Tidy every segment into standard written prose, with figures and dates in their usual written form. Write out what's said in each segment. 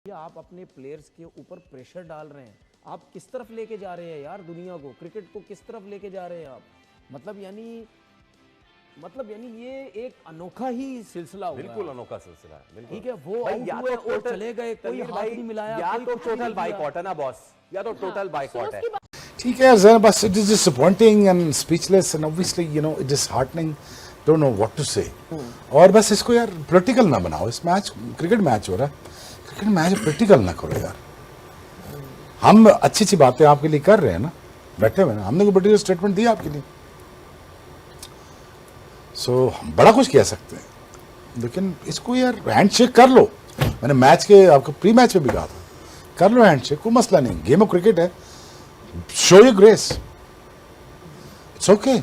या आप अपने प्लेयर्स के ऊपर प्रेशर डाल रहे हैं, आप किस तरफ लेके जा रहे हैं यार दुनिया को, क्रिकेट को किस तरफ लेके जा रहे हैं आप? मतलब यानी ये एक अनोखा ही सिलसिला हुआ है। बिल्कुल अनोखा सिलसिला है, बिल्कुल। ठीक है, वो आउट हुए और चले गए, कोई हाथ नहीं मिलाया, या कोई तो कुछ नहीं टोटल किया। बाइकआउट है ना बॉस, या तो टोटल बाइकआउट है। ठीक है जरा बस it is disappointing and speechless and obviously you know it is heartening, don't know what to say. और बस इसको यार पॉलिटिकल ना बनाओ, इस मैच क्रिकेट मैच हो रहा है, क्रिकेट मैच पॉलिटिकल ना करो यार। हम अच्छी अच्छी बातें आपके लिए कर रहे हैं ना, बैठे हुए ना, हमने कोई पॉलिटिकल स्टेटमेंट दिया आपके लिए, सो हम बड़ा कुछ कह सकते हैं, लेकिन इसको यार हैंडशेक कर लो। मैंने मैच के आपको प्री मैच में भी कहा था, कर लो हैंडशेक, कोई मसला नहीं, गेम ऑफ क्रिकेट है, show your grace, it's okay.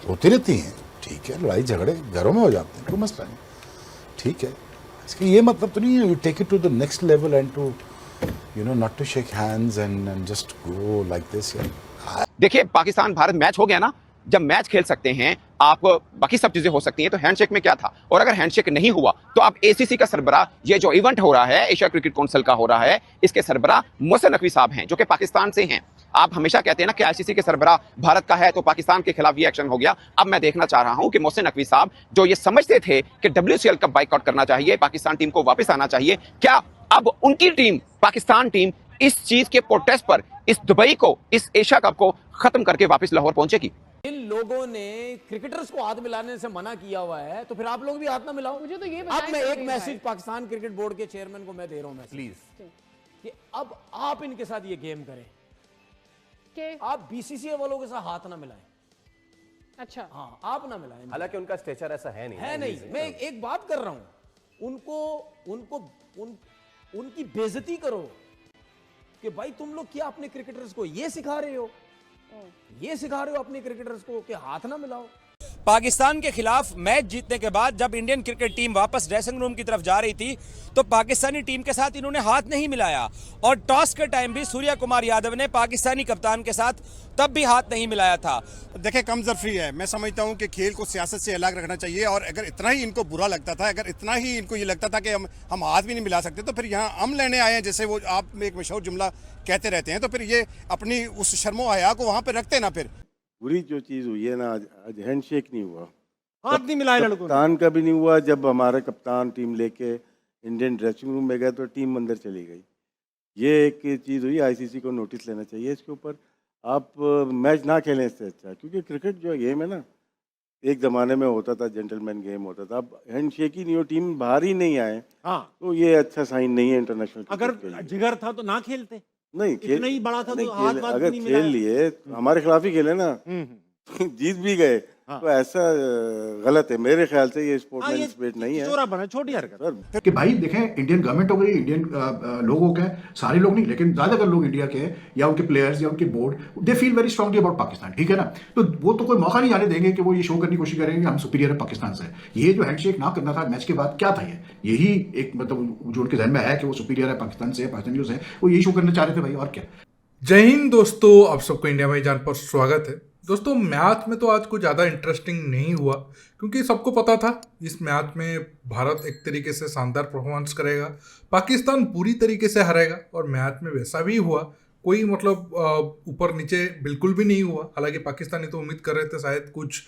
होती रहती हैं, ठीक है, लड़ाई झगड़े घरों में हो जाते हैं, कोई मसला नहीं, ठीक है। इसका ये मतलब तो नहीं है you take it to the next level and to you know not to shake hands and just go like this. देखिए, पाकिस्तान भारत मैच हो गया ना, जब मैच खेल सकते हैं आप, बाकी सब चीजें हो सकती हैं, तो हैंडशेक में क्या था? और अगर हैंडशेक नहीं हुआ तो आप एसीसी का सरबराह, ये जो इवेंट हो रहा है एशिया क्रिकेट काउंसिल का हो रहा है, इसके सरबराह मोहसिन नकवी साहब हैं, जो कि पाकिस्तान से हैं। आप हमेशा कहते हैं ना कि आईसीसी के सरबराह भारत का है, तो पाकिस्तान के खिलाफ ये एक्शन हो गया। अब मैं देखना चाह रहा हूं कि मोहसिन नकवी साहब जो ये समझते थे कि WCL का बाइकआउट करना चाहिए, पाकिस्तान टीम को वापस आना चाहिए, क्या अब उनकी टीम, पाकिस्तान टीम, इस चीज के प्रोटेस्ट पर, इस दुबई को, इस एशिया कप को खत्म करके वापस लाहौर पहुंचेगी? इन लोगों ने क्रिकेटर्स को हाथ मिलाने से मना किया हुआ है, तो फिर आप लोग भी हाथ ना मिलाओ। मुझे तो ये अब मैं एक मैसेज पाकिस्तान क्रिकेट बोर्ड के चेयरमैन को मैं दे रहा हूं, प्लीज कि अब आप इनके साथ ये गेम करें कि आप बीसीसीआई वालों के साथ हाथ ना मिलाएं। अच्छा, हाँ, आप ना मिलाएं। हालांकि उनका स्टेचर ऐसा है नहीं, है नहीं, मैं एक बात कर रहा हूं, उनकी बेइज्जती करो कि भाई तुम लोग क्या अपने क्रिकेटर्स को ये सिखा रहे हो, अपने क्रिकेटर्स को कि हाथ ना मिलाओ। पाकिस्तान के खिलाफ मैच जीतने के बाद जब इंडियन क्रिकेट टीम वापस ड्रेसिंग रूम की तरफ जा रही थी तो पाकिस्तानी टीम के साथ इन्होंने हाथ नहीं मिलाया, और टॉस के टाइम भी सूर्या कुमार यादव ने पाकिस्तानी कप्तान के साथ तब भी हाथ नहीं मिलाया था। देखिए, कम जरफी है, मैं समझता हूं कि खेल को सियासत से अलग रखना चाहिए, और अगर इतना ही इनको बुरा लगता था, अगर इतना ही इनको ये लगता था कि हम हाथ भी नहीं मिला सकते, तो फिर यहाँ हम लेने आए हैं, जैसे वो आप में एक मशहूर जुमला कहते रहते हैं, तो फिर ये अपनी उस शर्मो हया को वहाँ पर रखते ना। फिर बुरी जो चीज़ हुई है ना, आज हैंडशेक नहीं हुआ, हाथ नहीं मिलाए लड़कों ने। कप्तान का भी नहीं हुआ। जब हमारा कप्तान टीम लेके इंडियन ड्रेसिंग रूम में गए तो टीम अंदर चली गई, ये एक चीज़ हुई। आईसीसी को नोटिस लेना चाहिए इसके ऊपर। आप मैच ना खेलें इससे अच्छा, क्योंकि क्रिकेट जो गेम है ना, एक ज़माने में होता था, जेंटलमैन गेम होता था, अब हैंडशेक ही नहीं हो, टीम बाहर ही नहीं आए, हाँ, तो ये अच्छा साइन नहीं है इंटरनेशनल। अगर जिगर था तो ना खेलते, नहीं खेल, नहीं बड़ा था तो हाथ अगर खेल लिए, हमारे खिलाफ ही खेले ना, जीत भी गए, तो ऐसा गलत है मेरे ख्याल से। ये स्पोर्ट्समैन स्पिरिट नहीं है, चोरा बना, छोटी हरकत। कि भाई देखें, इंडियन गवर्नमेंट हो गई, इंडियन लोग हो गए, सारे लोग नहीं लेकिन ज्यादातर लोग इंडिया के हैं, या उनके प्लेयर्स या उनके board, they feel very strongly about Pakistan, ठीक है ना। तो वो तो कोई मौका नहीं आने देंगे कि वो ये शो करने की कोशिश करेंगे हम सुपीरियर है पाकिस्तान से। ये जो हैंडशेक ना करना था मैच के बाद, क्या था ये, यही एक मतलब जो उनके जहन में है कि वो सुपीरियर है पाकिस्तान से, पाकिस्तानी से, वो यही शो करना चाह रहे थे भाई, और क्या। जय हिंद दोस्तों, आप सबको इंडिया में जान पर स्वागत है। दोस्तों, मैच में तो आज कुछ ज़्यादा इंटरेस्टिंग नहीं हुआ, क्योंकि सबको पता था इस मैच में भारत एक तरीके से शानदार परफॉर्मेंस करेगा, पाकिस्तान पूरी तरीके से हारेगा, और मैच में वैसा भी हुआ, कोई मतलब ऊपर नीचे बिल्कुल भी नहीं हुआ। हालांकि पाकिस्तानी तो उम्मीद कर रहे थे शायद कुछ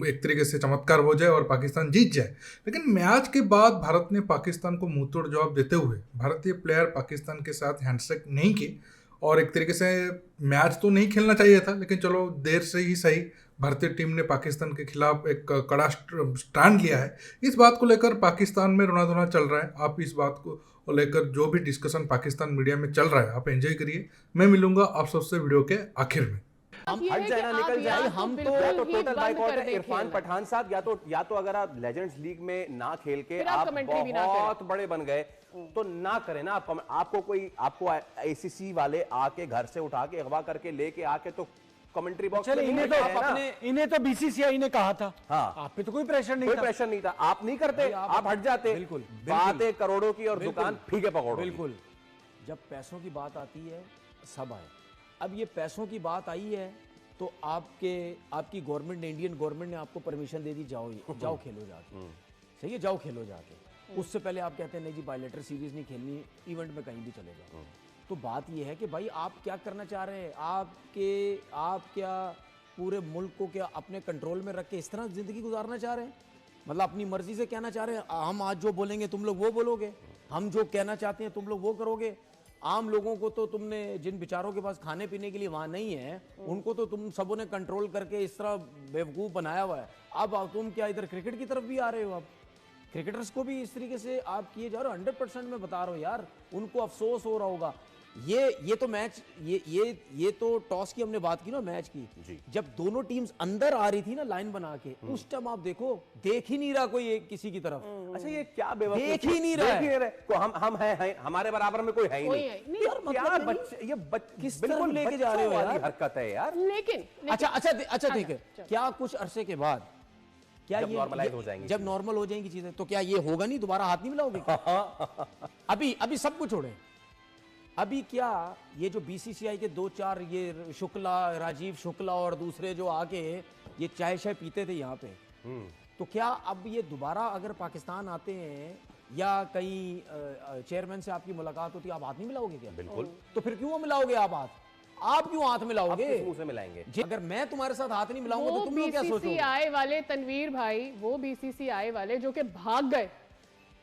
एक तरीके से चमत्कार हो जाए और पाकिस्तान जीत जाए, लेकिन मैच के बाद भारत ने पाकिस्तान को मुंहतोड़ जवाब देते हुए भारतीय प्लेयर पाकिस्तान के साथ हैंडशेक नहीं किए, और एक तरीके से मैच तो नहीं खेलना चाहिए था, लेकिन चलो देर से ही सही भारतीय टीम ने पाकिस्तान के खिलाफ एक कड़ा स्टैंड लिया है। इस बात को लेकर पाकिस्तान में रोना धोना चल रहा है। आप इस बात को लेकर जो भी डिस्कशन पाकिस्तान मीडिया में चल रहा है आप एंजॉय करिए। मैं मिलूंगा आप सबसे वीडियो के आखिर में। हम हट जाए ना, निकल जाए, हम तो या तो टोटल बाइकआउट है इरफान पठान साहब, या तो अगर आप लेजेंड्स लीग में ना खेल के आप बहुत बड़े बन गए तो ना करें ना। आपको आईसीसी वाले आके घर से उठा के अगवा करके लेके आके तो कमेंट्री बॉक्स में इन्हें तो बीसीसीआई ने कहा था, हाँ, आप पे तो कोई प्रेशर नहीं था। आप नहीं करते, आप हट जाते। बिल्कुल, बात है करोड़ों की और दुकान फीके पकौड़ों। बिल्कुल, जब पैसों की बात आती है सब आए। अब ये पैसों की बात आई है तो आपकी गवर्नमेंट ने, इंडियन गवर्नमेंट ने आपको परमिशन दे दी, जाओ खेलो जाके, सही है, जाओ खेलो जाके। उससे पहले आप कहते हैं नहीं जी बायलेटरल सीरीज नहीं खेलनी, इवेंट में कहीं भी चले जाओ। तो बात यह है कि भाई आप क्या करना चाह रहे हैं, आप क्या पूरे मुल्क को क्या अपने कंट्रोल में रख के इस तरह जिंदगी गुजारना चाह रहे हैं? मतलब अपनी मर्जी से कहना चाह रहे हैं हम आज जो बोलेंगे तुम लोग वो बोलोगे, हम जो कहना चाहते हैं तुम लोग वो करोगे। आम लोगों को तो तुमने, जिन बेचारों के पास खाने पीने के लिए वहां नहीं है, उनको तो तुम सबों ने कंट्रोल करके इस तरह बेवकूफ बनाया हुआ है। अब तुम क्या इधर क्रिकेट की तरफ भी आ रहे हो? अब क्रिकेटर्स को भी इस तरीके से आप किए जा रहे हो। 100% मैं बता रहा हूँ यार, उनको अफसोस हो रहा होगा। ये तो मैच, ये तो टॉस की हमने बात की ना, मैच की, जब दोनों टीम्स अंदर आ रही थी ना लाइन बना के, उस टाइम आप देखो, देख ही नहीं रहा कोई किसी की तरफ। अच्छा ये क्या बेवकूफ, देख ही नहीं रहा है। हम हैं, हमारे बराबर में कोई है ही नहीं यार, मतलब बच्चे, ये किस तरफ लेके जा रहे हो यार? हरकत है यार। लेकिन अच्छा ठीक है, क्या कुछ अरसे के बाद क्या जब ये नॉर्मलाइज हो जाएंगी, जब नॉर्मल हो जाएंगी चीजें, तो क्या ये होगा नहीं, दोबारा हाथ नहीं मिलाओगे? अभी सब कुछ छोड़े, अभी क्या ये जो बीसीसीआई के 2-4 ये शुक्ला, राजीव शुक्ला और दूसरे जो आके ये चाय शाय पीते थे यहाँ पे, तो क्या अब ये दोबारा अगर पाकिस्तान आते हैं या कहीं चेयरमैन से आपकी मुलाकात होती है, आप हाथ नहीं मिलाओगे क्या? बिल्कुल। तो फिर क्यों मिलाओगे आप हाथ? आप क्यों हाथ मिलाओगे? किस मुंह से मिलाएंगे? अगर मैं तुम्हारे साथ हाथ नहीं मिलाऊंगा तो तुम लोग क्या सोचोगे? बीसीसीआई वाले तनवीर भाई, वो बीसीसीआई वाले जो कि भाग गए,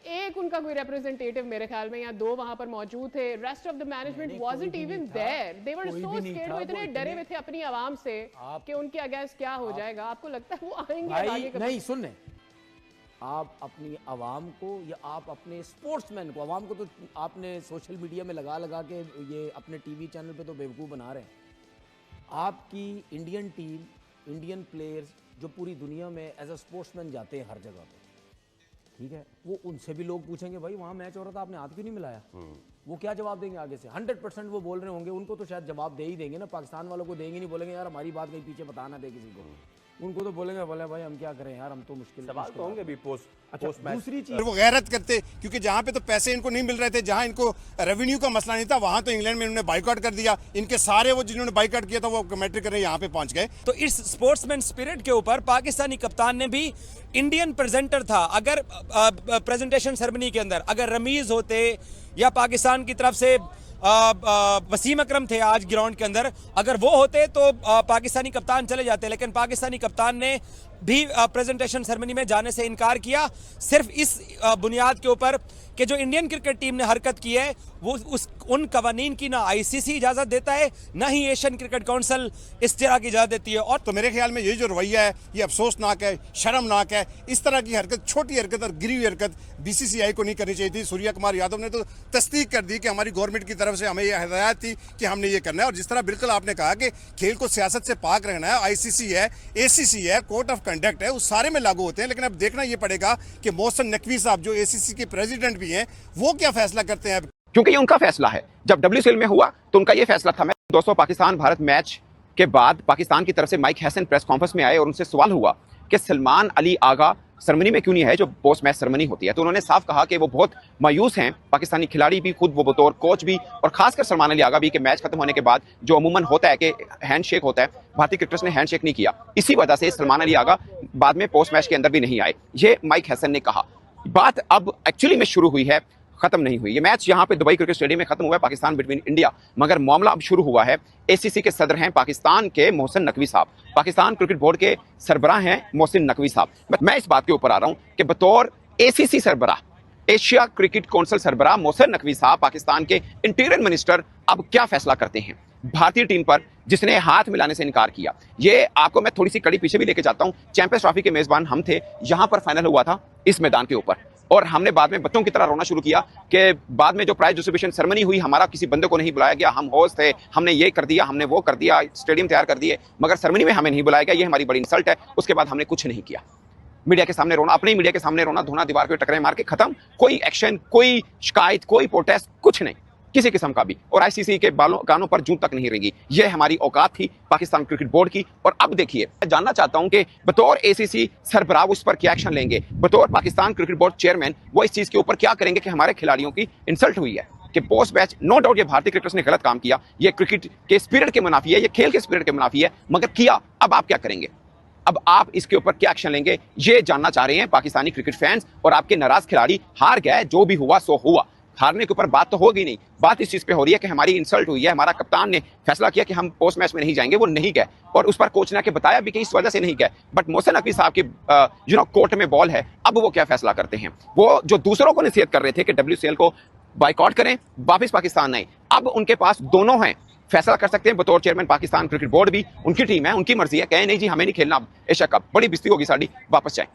एक उनका कोई रिप्रेजेंटेटिव मेरे ख्याल में या 2 वहां पर मौजूद थे, rest of the management wasn't even there, they were so scared, वो इतने डरे हुए थे अपनी आवाम से कि उनके अगेंस्ट क्या हो जाएगा। आपको लगता है वो आएंगे आगे कभी? नहीं, सुनने, आप अपनी आवाम को या आप अपने स्पोर्ट्समैन को, आवाम को तो आपने सोशल मीडिया में लगा के ये अपने टीवी चैनल पे तो बेवकूफ़ बना रहे हैं। आपकी इंडियन टीम, इंडियन प्लेयर्स जो पूरी दुनिया में एज अ स्पोर्ट्समैन जाते हैं हर जगह पे, ठीक है, वो उनसे भी लोग पूछेंगे भाई वहाँ मैच हो रहा था आपने हाथ क्यों नहीं मिलाया? वो क्या जवाब देंगे आगे से? 100% वो बोल रहे होंगे, उनको तो शायद जवाब दे ही देंगे ना, पाकिस्तान वालों को देंगे नहीं, बोलेंगे यार हमारी बात कहीं पीछे बता ना दे किसी को। उनको तो बोलेंगे बोले भाई हम क्या करें यार, हम तो मुश्किल सवाल तो होंगे भी पोस्ट मैच। दूसरी चीज, वो गैरत करते, क्योंकि जहाँ पे तो पैसे इनको नहीं मिल रहे थे, जहाँ इनको रेवेन्यू का मसला नहीं था, वहां तो इंग्लैंड में इन्होंने बाइकआउट कर दिया। इनके सारे वो जिन्होंने बाइकआउट किया था वो कमेंट्री करने यहाँ पे पहुंच गए। तो इस स्पोर्ट्समैन स्पिरिट के ऊपर पाकिस्तानी कप्तान ने भी, इंडियन प्रेजेंटर था, अगर प्रेजेंटेशन सेरेमनी के अंदर अगर रमीज होते या पाकिस्तान की तरफ से वसीम अकरम थे आज ग्राउंड के अंदर, अगर वो होते तो पाकिस्तानी कप्तान चले जाते, लेकिन पाकिस्तानी कप्तान ने भी प्रेजेंटेशन सेरेमनी में जाने से इनकार किया, सिर्फ इस बुनियाद के ऊपर कि जो इंडियन क्रिकेट टीम ने हरकत की है वो उन कवानीन की ना आईसीसी इजाजत देता है, ना ही एशियन क्रिकेट काउंसिल इस तरह की इजाजत देती है। और तो मेरे ख्याल में ये जो रवैया है ये अफसोसनाक है, शर्मनाक है। इस तरह की हरकत, छोटी हरकत और गिरी हुई हरकत बीसीसीआई को नहीं करनी चाहिए थी। सूर्या कुमार यादव ने तो तस्दीक कर दी कि हमारी गवर्नमेंट की तरफ से हमें ये हिदायत थी कि हमने ये करना है। और जिस तरह बिल्कुल आपने कहा कि खेल को सियासत से पाक रहना है, आईसीसी है, एसीसी है, कोड ऑफ कंडक्ट है, उस सारे में लागू होते हैं। लेकिन अब देखना ये पड़ेगा कि मोहसिन नकवी साहब जो एसीसी के प्रेसिडेंट भी हैं, वो क्या फैसला करते हैं। क्योंकि ये उनका फैसला है। जब WCL में हुआ तो उनका ये फैसला था। मैं दोस्तों, पाकिस्तान भारत मैच के बाद पाकिस्तान की तरफ से माइक हैसन प्रेस कॉन्फ्रेंस में आए और उनसे सवाल हुआ कि सलमान अली आगा सेरेमनी में क्यों नहीं है जो पोस्ट मैच सेरेमनी होती है। तो उन्होंने साफ कहा कि वो बहुत मायूस हैं, पाकिस्तानी खिलाड़ी भी, खुद वो बतौर कोच भी, और खासकर सलमान अली आगा भी, कि मैच खत्म होने के बाद जो अमूमन होता है कि हैंडशेक होता है, भारतीय क्रिकेटर्स ने हैंडशेक नहीं किया। इसी वजह से सलमान अली आगा बाद में पोस्ट मैच के अंदर भी नहीं आए, ये माइक हैसन ने कहा। बात अब एक्चुअली में शुरू हुई है, खत्म नहीं हुई। ये मैच यहाँ पे दुबई क्रिकेट स्टेडियम में खत्म हुआ है, पाकिस्तान बिटवीन इंडिया, मगर मामला अब शुरू हुआ है। एसीसी के सदर हैं पाकिस्तान के मोहसिन नकवी साहब, पाकिस्तान क्रिकेट बोर्ड के सरबराह हैं मोहसिन नकवी साहब। मैं इस बात के ऊपर आ रहा हूँ कि बतौर एसीसी सरबराह, एशिया क्रिकेट काउंसिल सरबराह मोहसिन नकवी साहब पाकिस्तान के इंटीरियर मिनिस्टर अब क्या फैसला करते हैं भारतीय टीम पर जिसने हाथ मिलाने से इनकार किया। ये आपको मैं थोड़ी सी कड़ी पीछे भी लेके जाता हूँ। चैंपियंस ट्रॉफी के मेजबान हम थे, यहाँ पर फाइनल हुआ था इस मैदान के ऊपर, और हमने बाद में बच्चों की तरह रोना शुरू किया कि बाद में जो प्राइज डिस्ट्रीब्यूशन सेरेमनी हुई, हमारा किसी बंदे को नहीं बुलाया गया, हम होस्ट थे, हमने ये कर दिया, हमने वो कर दिया, स्टेडियम तैयार कर दिए, मगर सेरेमनी में हमें नहीं बुलाया गया, ये हमारी बड़ी इंसल्ट है। उसके बाद हमने कुछ नहीं किया, मीडिया के सामने रोना, अपने मीडिया के सामने रोना, धोना दीवार पे टकरे मार के खत्म। कोई एक्शन, कोई शिकायत, कोई प्रोटेस्ट, कुछ नहीं किसी किस्म का भी, और आईसीसी के कानों पर जूं तक नहीं रहेगी। यह हमारी औकात थी पाकिस्तान क्रिकेट बोर्ड की। और अब देखिए, मैं जानना चाहता हूं कि बतौर एसीसी सरबराह उस पर क्या एक्शन लेंगे, बतौर पाकिस्तान क्रिकेट बोर्ड चेयरमैन वो इस चीज के ऊपर क्या करेंगे कि हमारे खिलाड़ियों की इंसल्ट हुई है, कि पोस्ट मैच नो डाउट ये भारतीय क्रिकेटर्स ने गलत काम किया, ये क्रिकेट के स्पिरिट के मुनाफी है, ये खेल के स्पिरिट के मुनाफी है, मगर किया। अब आप क्या करेंगे? अब आप इसके ऊपर क्या एक्शन लेंगे, ये जानना चाह रहे हैं पाकिस्तानी क्रिकेट फैंस और आपके नाराज खिलाड़ी। हार गए, जो भी हुआ सो हुआ, हारने के ऊपर बात तो होगी नहीं। बात इस चीज पे हो रही है कि हमारी इंसल्ट हुई है, हमारा कप्तान ने फैसला किया कि हम पोस्ट मैच में नहीं जाएंगे, वो नहीं गए और उस पर कोच ने आके बताया भी कि इस वजह से नहीं गए। बट मोहसिन नकवी साहब की कोर्ट में बॉल है, अब वो क्या फैसला करते हैं। वो जो दूसरों को नसीहत कर रहे थे कि WCL को बाइकआउट करें, वापस पाकिस्तान आए, अब उनके पास दोनों हैं, फैसला कर सकते हैं बतौर चेयरमैन पाकिस्तान क्रिकेट बोर्ड भी, उनकी टीम है, उनकी मर्जी है, कहें नहीं जी हमें नहीं खेलना एशिया कप, बड़ी बिस्ती होगी साड़ी, वापस जाए,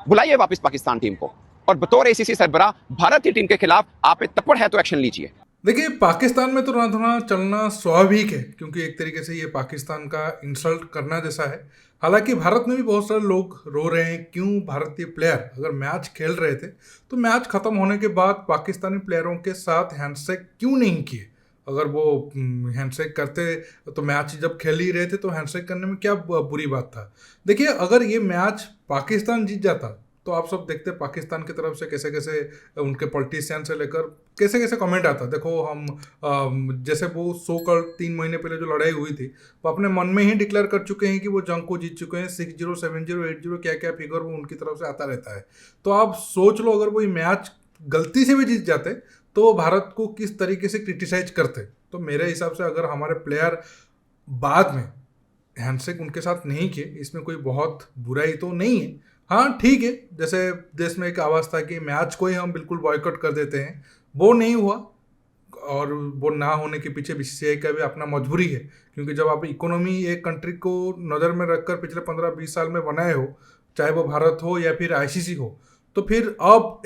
बुलाइए वापस पाकिस्तान टीम को, और बतौर ACC सरबराह भारत की टीम के खिलाफ आप पे तप्पड़ है तो एक्शन लीजिए। देखिए, पाकिस्तान में तो रोना धोना चलना स्वाभाविक है, क्योंकि एक तरीके से ये पाकिस्तान का इंसल्ट करना जैसा है। हालांकि भारत में भी बहुत सारे लोग रो रहे हैं, क्यों भारतीय प्लेयर अगर मैच खेल रहे थे तो मैच खत्म होने के बाद पाकिस्तानी प्लेयरों के साथ हैंडशेक क्यों नहीं किए। अगर वो हैंडशेक करते तो मैच जब खेल ही रहे थे तो हैंडशेक करने में क्या बुरी बात था। देखिए, अगर ये मैच पाकिस्तान जीत जाता तो आप सब देखते पाकिस्तान की तरफ से कैसे कैसे उनके पॉलिटिशियन से लेकर कैसे कैसे कमेंट आता। देखो, हम जैसे वो सो कल 3 महीने पहले जो लड़ाई हुई थी, वो अपने मन में ही डिक्लेयर कर चुके हैं कि वो जंग को जीत चुके हैं। 6-0, 7-0, 8-0 क्या क्या फिगर वो उनकी तरफ से आता रहता है। तो आप सोच लो, अगर वो ये मैच गलती से भी जीत जाते तो भारत को किस तरीके से क्रिटिसाइज करते। तो मेरे हिसाब से अगर हमारे प्लेयर बाद में हैंडशेक उनके साथ नहीं किए, इसमें कोई बहुत बुराई तो नहीं है। हाँ ठीक है, जैसे देश में एक आवाज़ था कि मैच को ही हम बिल्कुल बॉयकॉट कर देते हैं, वो नहीं हुआ। और वो ना होने के पीछे BCCI का भी अपना मजबूरी है, क्योंकि जब आप इकोनॉमी एक कंट्री को नज़र में रखकर पिछले 15-20 साल में बनाए हो, चाहे वो भारत हो या फिर ICC हो, तो फिर अब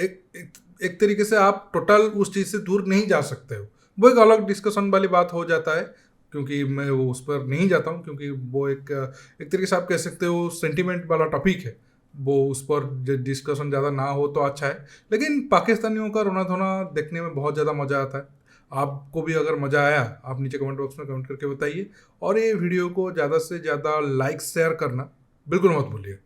एक तरीके से आप टोटल उस चीज़ से दूर नहीं जा सकते हो। वो एक अलग डिस्कशन वाली बात हो जाता है, क्योंकि मैं वो उस पर नहीं जाता हूँ, क्योंकि वो एक तरीके से आप कह सकते हो सेंटिमेंट वाला टॉपिक है। वो उस पर डिस्कशन ज़्यादा ना हो तो अच्छा है। लेकिन पाकिस्तानियों का रोना धोना देखने में बहुत ज़्यादा मज़ा आता है। आपको भी अगर मज़ा आया, आप नीचे कमेंट बॉक्स में कमेंट करके बताइए, और ये वीडियो को ज़्यादा से ज़्यादा लाइक शेयर करना बिल्कुल मत भूलिए।